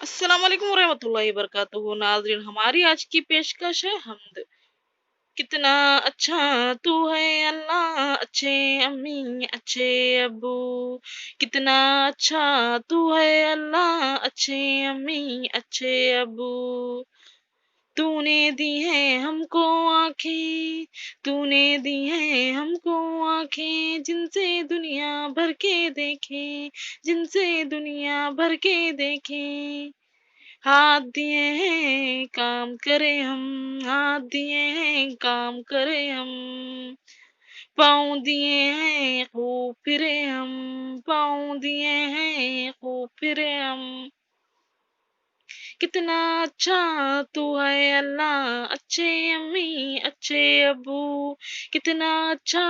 अस्सलाम वालेकुम रहमतुल्लाहि वबरकातुहू। नाज़रीन, हमारी आज की पेशकश है हम्द। कितना अच्छा तू है अल्लाह, अच्छे अम्मी अच्छे अब्बू। कितना अच्छा तू है अल्लाह, अच्छे अम्मी अच्छे अब्बू। तूने दी है हमको आंखें, तूने दी है हमको आंखें, जिनसे दुनिया भर के देखें, जिनसे दुनिया भर के देखें। हाथ दिए हैं काम करें हम, हाथ दिए हैं काम करें हम। पाँव दिए हैं खूब फिरे हम, पाँव दिए हैं खूब फिरे हम। कितना अच्छा तू है अल्लाह, अच्छे अम्मी अच्छे अब्बू। कितना अच्छा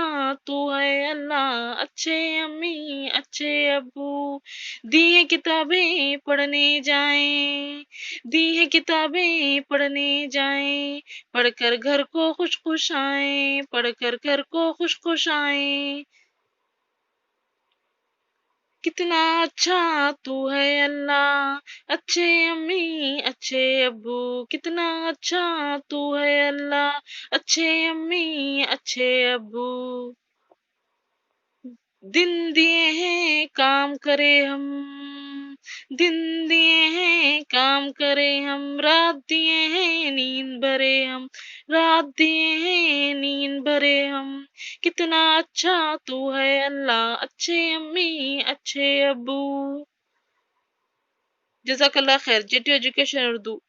तू है अल्लाह, अच्छे अम्मी अच्छे अब्बू। दी है किताबें पढ़ने जाएं, दी है किताबें पढ़ने जाएं। पढ़कर घर को खुश खुश आए, पढ़कर घर को खुश खुश आए। कितना अच्छा तू है अल्लाह, अच्छे अम्मी अच्छे अब्बू। कितना अच्छा तू है अल्लाह, अच्छे अम्मी अच्छे अब्बू। दिन दिए हैं काम करे हम, दिन दिए हैं काम करे हम। रात दिए हैं नींद भरे हम, रात दिए हैं नींद भरे हम। कितना अच्छा तू है अल्लाह, अच्छे अम्मी अच्छे अब्बू। जज़ाकल्लाह खैर। Jetty education Urdu.